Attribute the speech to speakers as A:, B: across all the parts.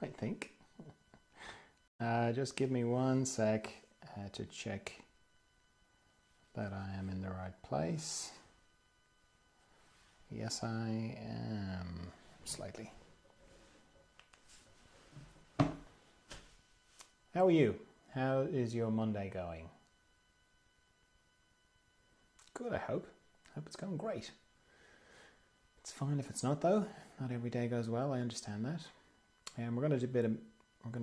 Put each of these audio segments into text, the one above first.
A: I think. Just give me one sec to check that I am in the right place. Yes, I am. Slightly. How are you? How is your Monday going? Good, I hope. I hope it's going great. It's fine if it's not, though. Not every day goes well. I understand that. And we're going to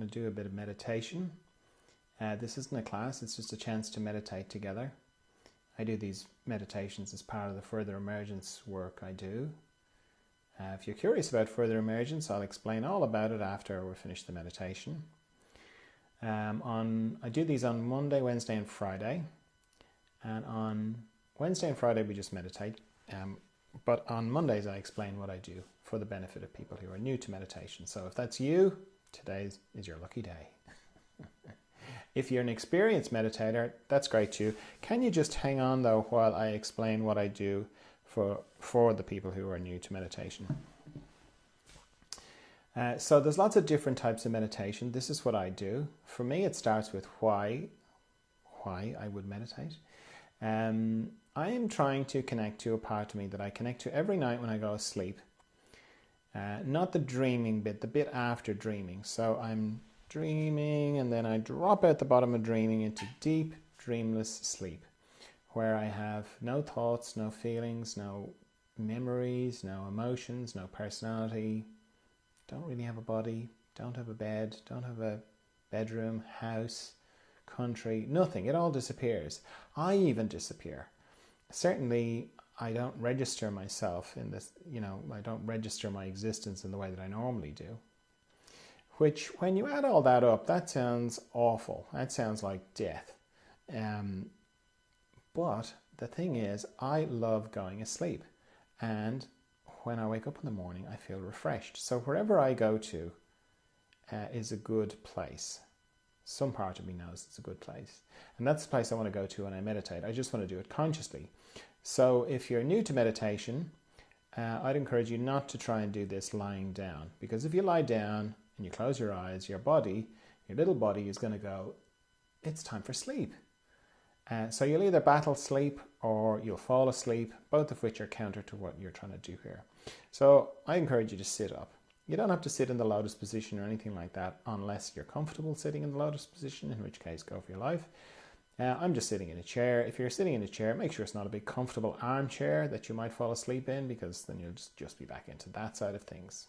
A: do a bit of meditation. This isn't a class. It's just a chance to meditate together. I do these meditations as part of the further emergence work I do. If you're curious about further emergence, I'll explain all about it after we finish the meditation. I do these on Monday, Wednesday, and Friday. And on Wednesday and Friday we just meditate. But on Mondays I explain what I do for the benefit of people who are new to meditation. So if that's you, today is your lucky day. If you're an experienced meditator, that's great too. Can you just hang on though while I explain what I do for the people who are new to meditation? So there's lots of different types of meditation. This is what I do. For me, it starts with why I would meditate. I am trying to connect to a part of me that I connect to every night when I go to sleep. Not the dreaming bit, the bit after dreaming. So I'm dreaming and then I drop out the bottom of dreaming into deep, dreamless sleep, where I have no thoughts, no feelings, no memories, no emotions, no personality. Don't really have a body, don't have a bed, don't have a bedroom, house, country, nothing. It all disappears. I even disappear. Certainly, I don't register myself in this, I don't register my existence in the way that I normally do. Which, when you add all that up, that sounds awful. That sounds like death. But the thing is, I love going asleep. And when I wake up in the morning, I feel refreshed. So wherever I go to is a good place. Some part of me knows it's a good place. And that's the place I want to go to when I meditate. I just want to do it consciously. So if you're new to meditation, I'd encourage you not to try and do this lying down. Because if you lie down and you close your eyes, your little body is going to go, it's time for sleep. So you'll either battle sleep or you'll fall asleep, both of which are counter to what you're trying to do here. So I encourage you to sit up. You don't have to sit in the lotus position or anything like that unless you're comfortable sitting in the lotus position, in which case go for your life. I'm just sitting in a chair. If you're sitting in a chair, make sure it's not a big comfortable armchair that you might fall asleep in, because then you'll just be back into that side of things.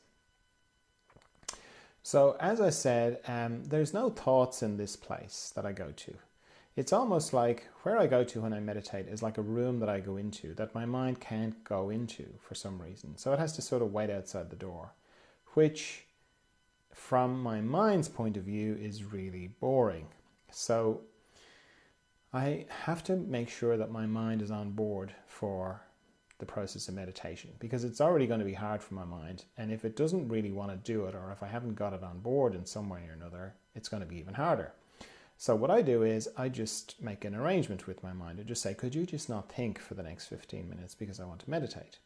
A: So as I said, there's no thoughts in this place that I go to. It's almost like where I go to when I meditate is like a room that I go into that my mind can't go into for some reason. So it has to sort of wait outside the door, which from my mind's point of view is really boring. So I have to make sure that my mind is on board for the process of meditation, because it's already going to be hard for my mind. And if it doesn't really want to do it, or if I haven't got it on board in some way or another, it's going to be even harder. So what I do is I just make an arrangement with my mind. I just say, could you just not think for the next 15 minutes because I want to meditate?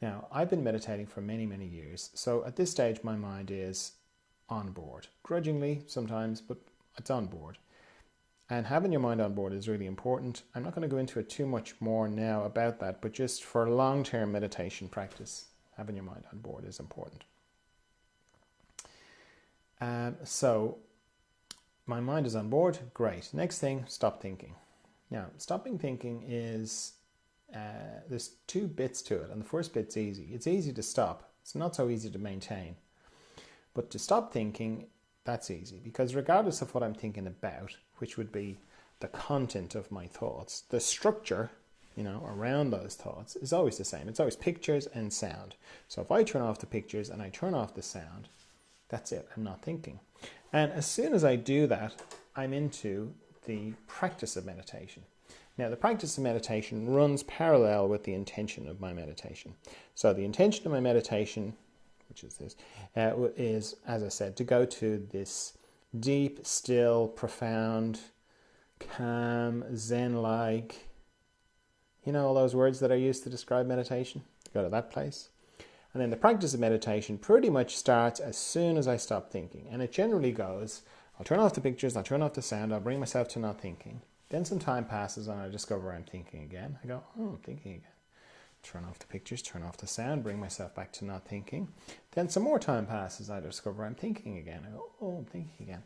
A: Now, I've been meditating for many, many years. So at this stage, my mind is on board. Grudgingly sometimes, but it's on board. And having your mind on board is really important. I'm not going to go into it too much more now about that, but just for long-term meditation practice, having your mind on board is important. So my mind is on board. Great. Next thing, stop thinking. Now, stopping thinking is, there's two bits to it. And the first bit's easy. It's easy to stop. It's not so easy to maintain. But to stop thinking, that's easy. Because regardless of what I'm thinking about, which would be the content of my thoughts, the structure, around those thoughts is always the same. It's always pictures and sound. So if I turn off the pictures and I turn off the sound, that's it. I'm not thinking. And as soon as I do that, I'm into the practice of meditation. Now, the practice of meditation runs parallel with the intention of my meditation. So the intention of my meditation, which is this, is, as I said, to go to this deep, still, profound, calm, Zen-like, all those words that are used to describe meditation. Go to that place. And then the practice of meditation pretty much starts as soon as I stop thinking. And it generally goes, I'll turn off the pictures, I'll turn off the sound, I'll bring myself to not thinking. Then some time passes and I discover I'm thinking again. I go, oh, I'm thinking again. Turn off the pictures, turn off the sound, bring myself back to not thinking. Then some more time passes, I discover I'm thinking again. I go, oh, I'm thinking again.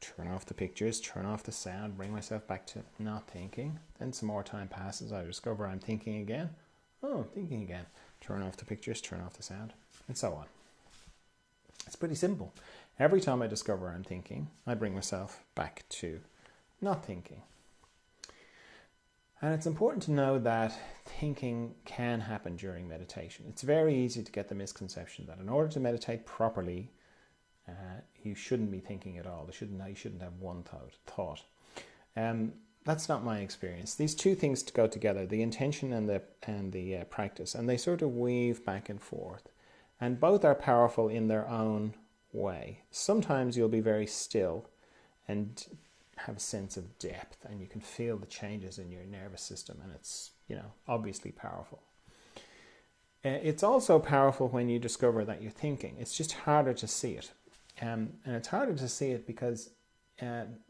A: Turn off the pictures, turn off the sound, bring myself back to not thinking. Then some more time passes, I discover I'm thinking again. Oh, I'm thinking again. Turn off the pictures, turn off the sound, and so on. It's pretty simple. Every time I discover I'm thinking, I bring myself back to not thinking. And it's important to know that thinking can happen during meditation. It's very easy to get the misconception that in order to meditate properly, you shouldn't be thinking at all. You shouldn't have one thought. That's not my experience. These two things go together, the intention and the practice, and they sort of weave back and forth. And both are powerful in their own way. Sometimes you'll be very still and have a sense of depth, and you can feel the changes in your nervous system, and it's, obviously powerful. It's also powerful when you discover that you're thinking. It's just harder to see it. And it's harder to see it because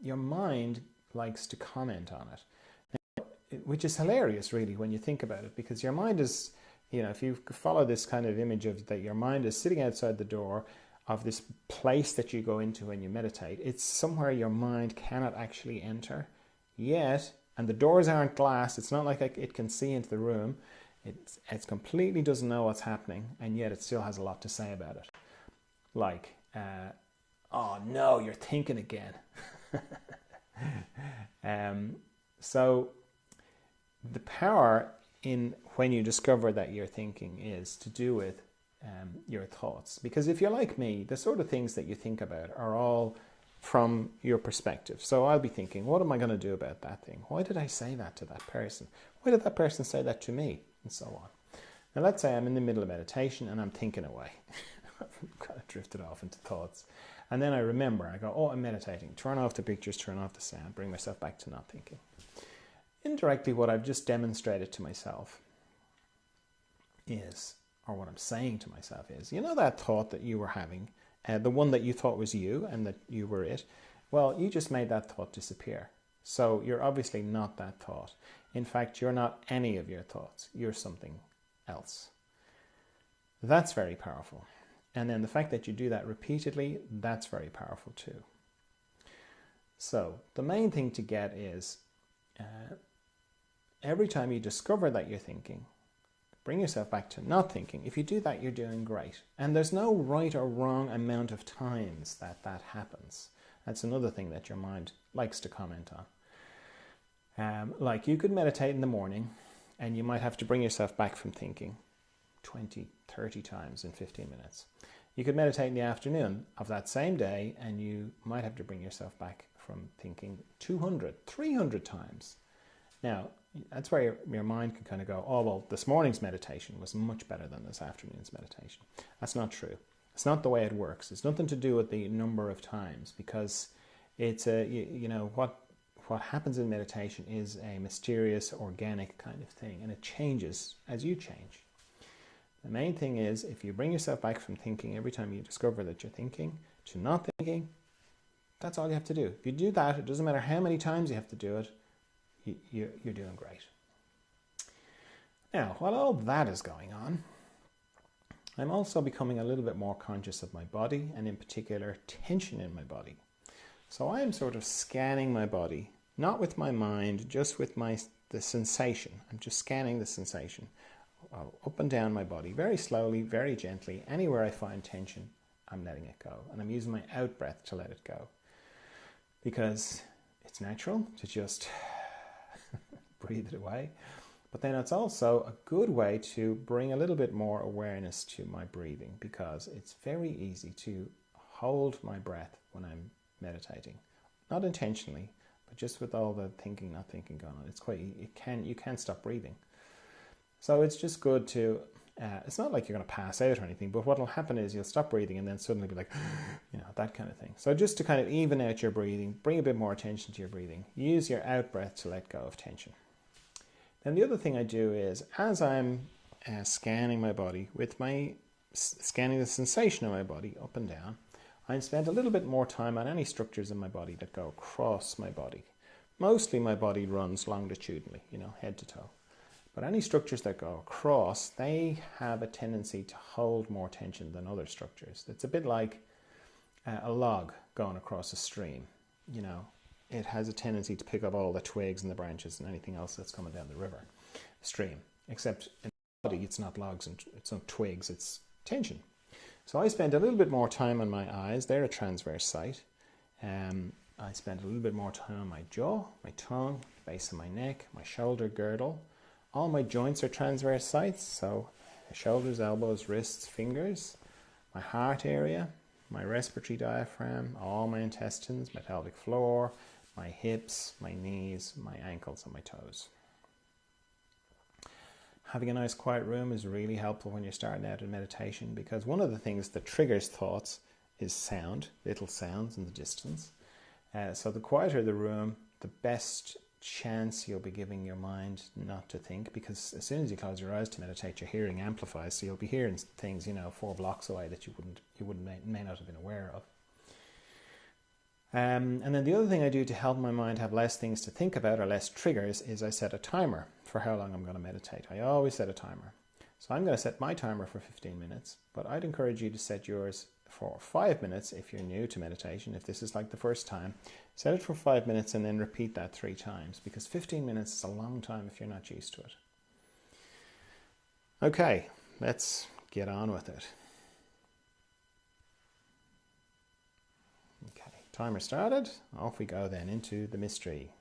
A: your mind likes to comment on it, which is hilarious, really, when you think about it, because your mind is, if you follow this kind of image of that your mind is sitting outside the door of this place that you go into when you meditate, it's somewhere your mind cannot actually enter yet, and the doors aren't glass. It's not like it can see into the room. It completely doesn't know what's happening, and yet it still has a lot to say about it. Like, oh no, you're thinking again. So the power in when you discover that you're thinking is to do with your thoughts. Because if you're like me, the sort of things that you think about are all from your perspective. So I'll be thinking, what am I going to do about that thing? Why did I say that to that person? Why did that person say that to me? And so on. Now let's say I'm in the middle of meditation and I'm thinking away. I've kind of drifted off into thoughts. And then I remember, I go, oh, I'm meditating. Turn off the pictures, turn off the sound, bring myself back to not thinking. Indirectly, what I've just demonstrated to myself is, or what I'm saying to myself is, that thought that you were having, the one that you thought was you and that you were it, well, you just made that thought disappear. So you're obviously not that thought. In fact, you're not any of your thoughts. You're something else. That's very powerful. And then the fact that you do that repeatedly, that's very powerful too. So the main thing to get is every time you discover that you're thinking, bring yourself back to not thinking. If you do that, you're doing great. And there's no right or wrong amount of times that happens. That's another thing that your mind likes to comment on. Like you could meditate in the morning and you might have to bring yourself back from thinking 20, 30 times in 15 minutes. You could meditate in the afternoon of that same day and you might have to bring yourself back from thinking 200, 300 times. Now, that's where your mind can kind of go, oh, well, this morning's meditation was much better than this afternoon's meditation. That's not true. It's not the way it works. It's nothing to do with the number of times, because it's what happens in meditation is a mysterious, organic kind of thing, and it changes as you change. The main thing is, if you bring yourself back from thinking every time you discover that you're thinking to not thinking, that's all you have to do. If you do that, it doesn't matter how many times you have to do it, you're doing great. Now, while all that is going on, I'm also becoming a little bit more conscious of my body, and in particular, tension in my body. So I am sort of scanning my body, not with my mind, just with the sensation. I'm just scanning the sensation up and down my body, very slowly, very gently. Anywhere I find tension, I'm letting it go. And I'm using my out breath to let it go. Because it's natural to just breathe it away. But then it's also a good way to bring a little bit more awareness to my breathing, because it's very easy to hold my breath when I'm meditating. Not intentionally, but just with all the thinking, not thinking going on. You can stop breathing. So it's just good to, it's not like you're going to pass out or anything, but what will happen is you'll stop breathing and then suddenly be like, that kind of thing. So just to kind of even out your breathing, bring a bit more attention to your breathing. Use your out breath to let go of tension. Then the other thing I do is, as I'm scanning my body with my scanning the sensation of my body up and down, I spend a little bit more time on any structures in my body that go across my body. Mostly my body runs longitudinally, head to toe. But any structures that go across, they have a tendency to hold more tension than other structures. It's a bit like a log going across a stream. It has a tendency to pick up all the twigs and the branches and anything else that's coming down the river, stream. Except in the body, it's not logs and it's not twigs, it's tension. So I spend a little bit more time on my eyes. They're a transverse site. I spend a little bit more time on my jaw, my tongue, base of my neck, my shoulder girdle. All my joints are transverse sites, so shoulders, elbows, wrists, fingers, my heart area, my respiratory diaphragm, all my intestines, my pelvic floor, my hips, my knees, my ankles, and my toes. Having a nice quiet room is really helpful when you're starting out in meditation, because one of the things that triggers thoughts is sound, little sounds in the distance. So the quieter the room, the best chance you'll be giving your mind not to think, because as soon as you close your eyes to meditate, your hearing amplifies, so you'll be hearing things 4 blocks away that you may not have been aware of. And then the other thing I do to help my mind have less things to think about or less triggers is I set a timer for how long I'm going to meditate. I always set a timer. So I'm going to set my timer for 15 minutes, but I'd encourage you to set yours for 5 minutes if you're new to meditation. If this is like the first time, set it for 5 minutes and then repeat that 3 times, because 15 minutes is a long time if you're not used to it. Okay, let's get on with it. Okay, timer started. Off we go then into the mystery.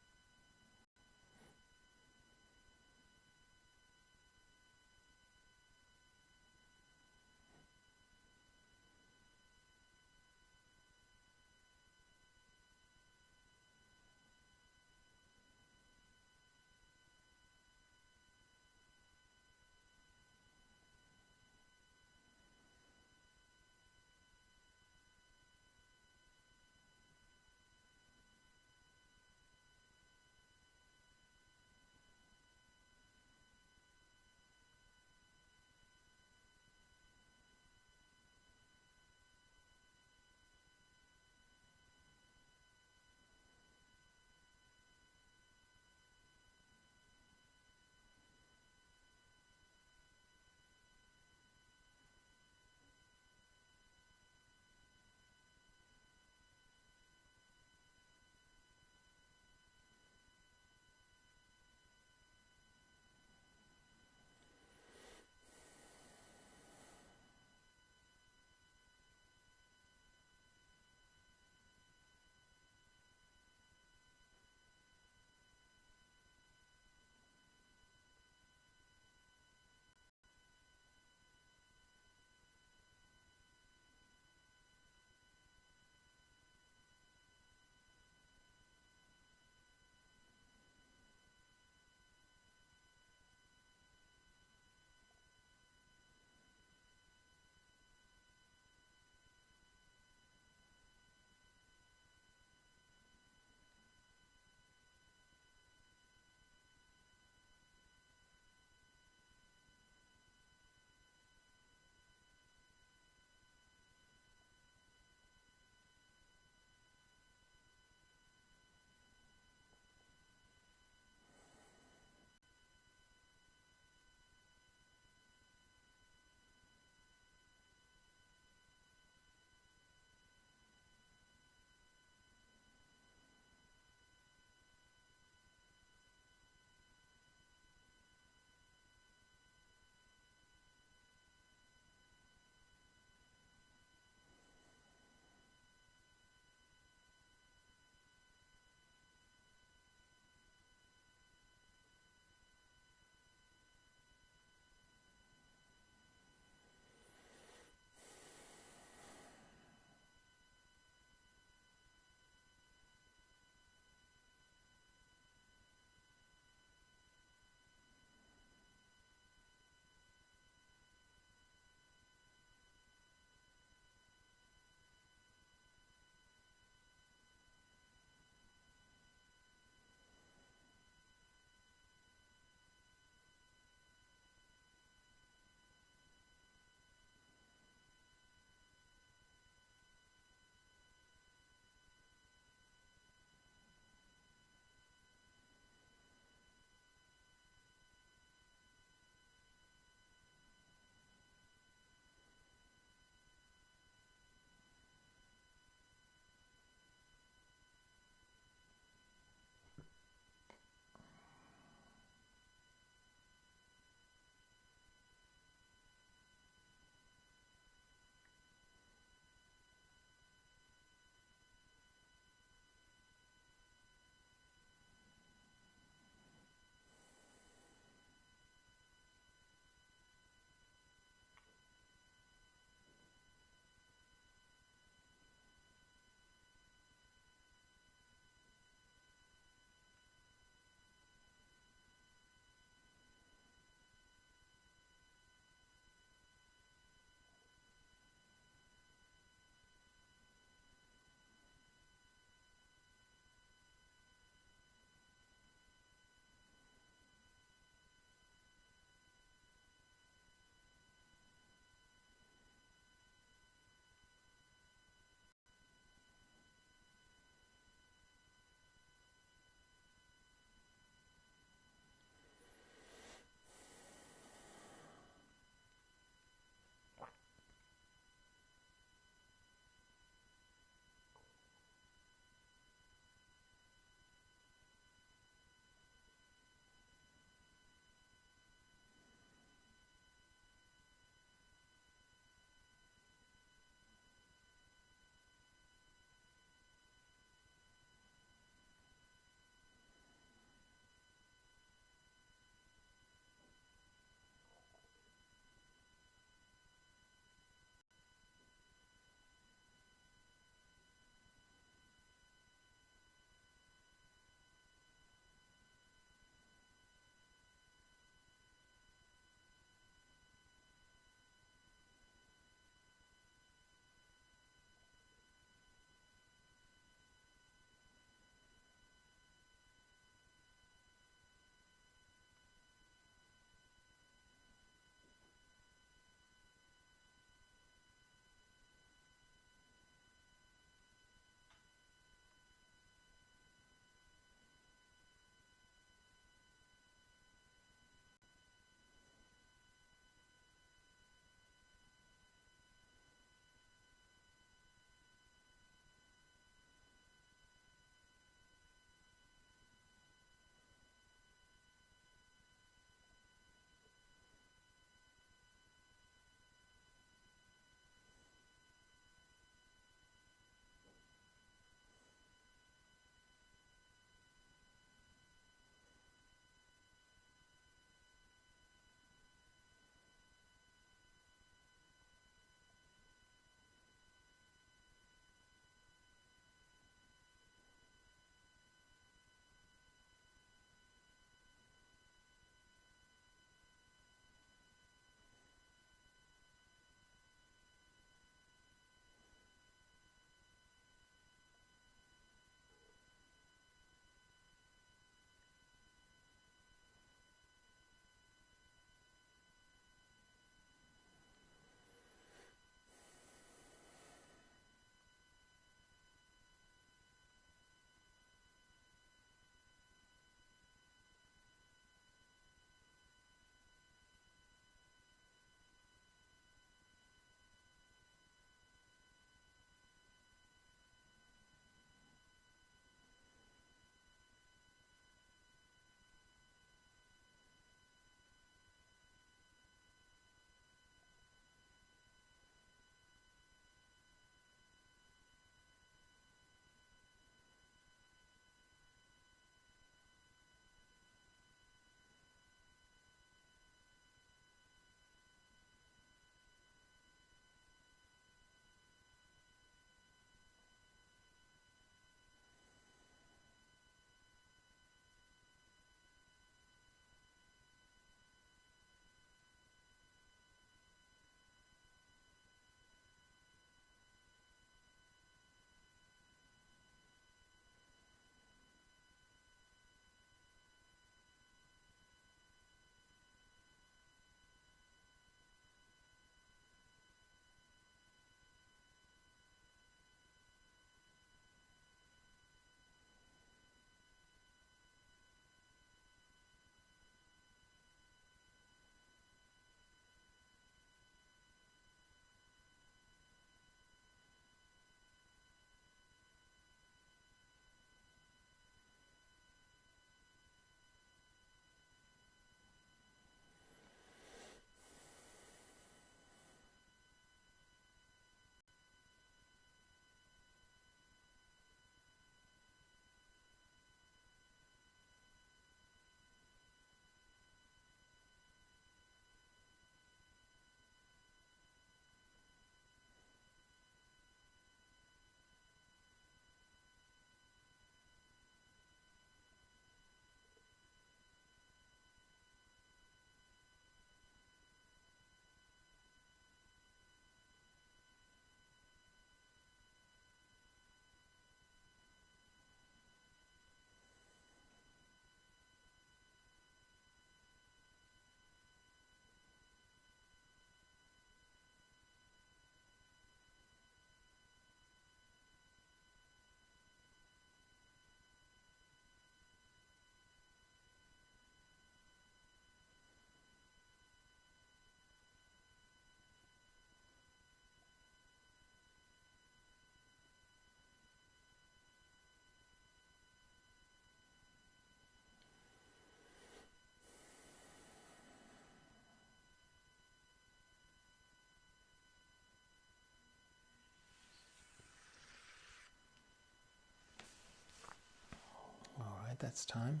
A: at this time.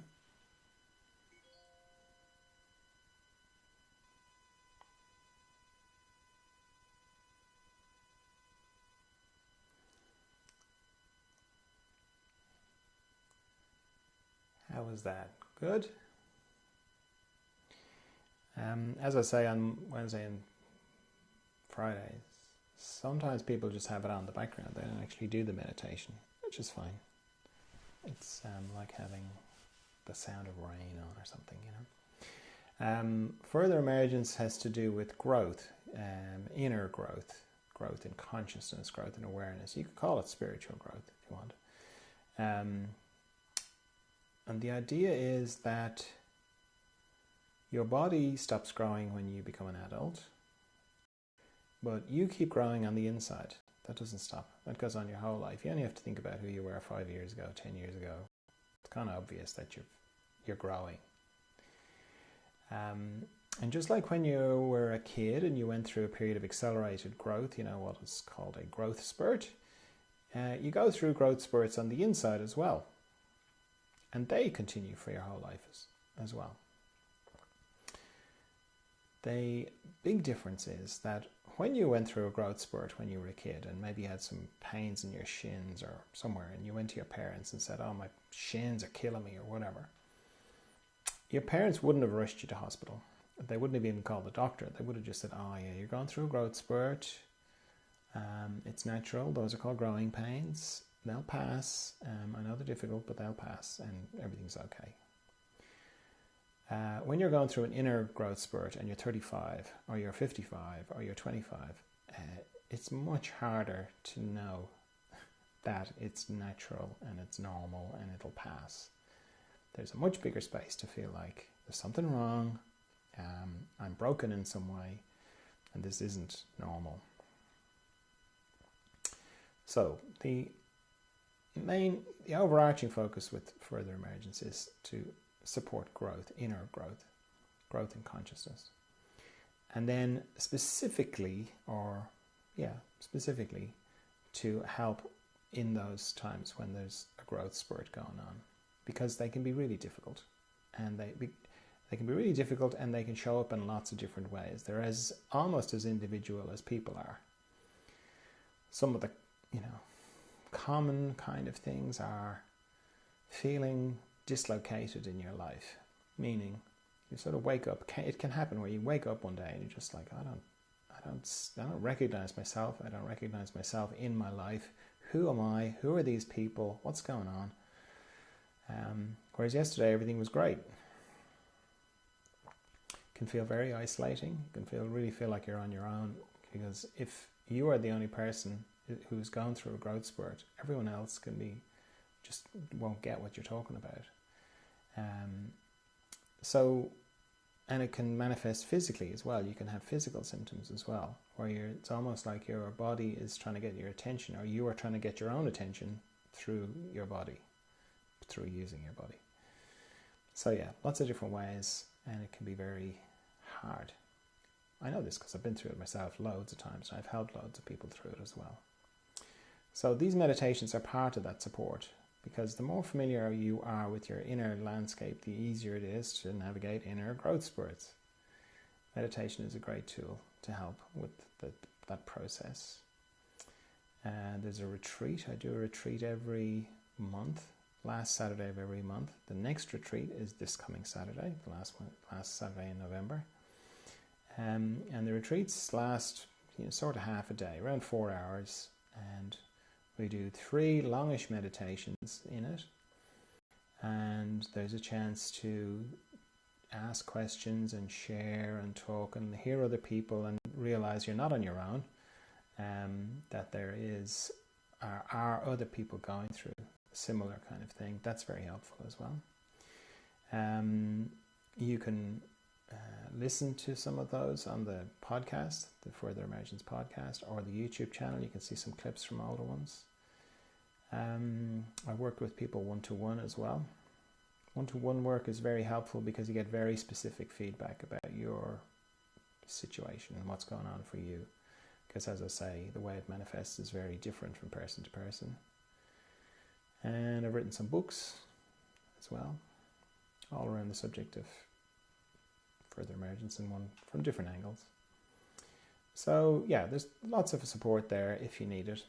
A: How was that? Good? As I say on Wednesday and Fridays, sometimes people just have it on the background. They don't actually do the meditation, which is fine. It's like having the sound of rain on or something, you know. Further emergence has to do with growth, inner growth, growth in consciousness, growth in awareness. You could call it spiritual growth if you want. And the idea is that your body stops growing when you become an adult, but you keep growing on the inside. That doesn't stop. That goes on your whole life. You only have to think about who you were 5 years ago, 10 years ago. It's kind of obvious that you're growing. And just like when you were a kid and you went through a period of accelerated growth, you know, what is called a growth spurt, you go through growth spurts on the inside as well. And they continue for your whole life as well. The big difference is that when you went through a growth spurt when you were a kid and maybe you had some pains in your shins or somewhere and you went to your parents and said, oh, my shins are killing me or whatever, your parents wouldn't have rushed you to hospital. They wouldn't have even called the doctor. They would have just said, oh yeah, you're going through a growth spurt. It's natural. Those are called growing pains. They'll pass. I know they're difficult, but they'll pass and everything's okay. When you're going through an inner growth spurt and you're 35 or you're 55 or you're 25, it's much harder to know that it's natural and it's normal and it'll pass. There's a much bigger space to feel like there's something wrong, I'm broken in some way, and this isn't normal. So the overarching focus with further emergence is to support growth, inner growth, growth in consciousness. And then specifically to help in those times when there's a growth spurt going on, because they can be really difficult, and they can be really difficult, and they can show up in lots of different ways. They're almost as individual as people are. Some of the, common kind of things are feeling dislocated in your life, meaning you sort of wake up. It can happen where you wake up one day and you're just like, I don't recognize myself. I don't recognize myself in my life. Who am I? Who are these people? What's going on? Whereas yesterday everything was great. It can feel very isolating. It can really feel like you're on your own, because if you are the only person who's gone through a growth spurt, everyone else just won't get what you're talking about. And it can manifest physically as well. You can have physical symptoms as well, where it's almost like your body is trying to get your attention, or you are trying to get your own attention through your body, through using your body. So yeah, lots of different ways, and it can be very hard. I know this because I've been through it myself loads of times, and I've helped loads of people through it as well. So these meditations are part of that support, because the more familiar you are with your inner landscape, the easier it is to navigate inner growth spurts. Meditation is a great tool to help with that process. There's a retreat. I do a retreat every month, last Saturday of every month. The next retreat is this coming Saturday, the last Saturday in November. And the retreats last sort of half a day, around 4 hours, and we do 3 longish meditations in it, and there's a chance to ask questions and share and talk and hear other people and realize you're not on your own, that there are other people going through a similar kind of thing. That's very helpful as well. You can listen to some of those on the podcast, the Further Emergence podcast, or the YouTube channel. You can see some clips from older ones. I work with people one-to-one as well. One-to-one work is very helpful because you get very specific feedback about your situation and what's going on for you. Because as I say, the way it manifests is very different from person to person. And I've written some books as well, all around the subject of further emergence in one from different angles. So yeah, there's lots of support there if you need it.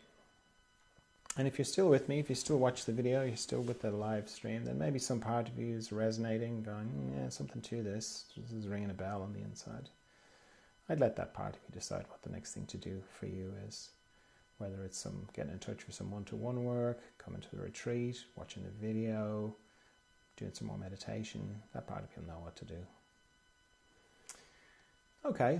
A: And if you're still with me, if you still watch the video, you're still with the live stream, then maybe some part of you is resonating, going, yeah, something to this. This is ringing a bell on the inside. I'd let that part of you decide what the next thing to do for you is. Whether it's some getting in touch with some one-to-one work, coming to the retreat, watching the video, doing some more meditation, that part of you will know what to do. Okay.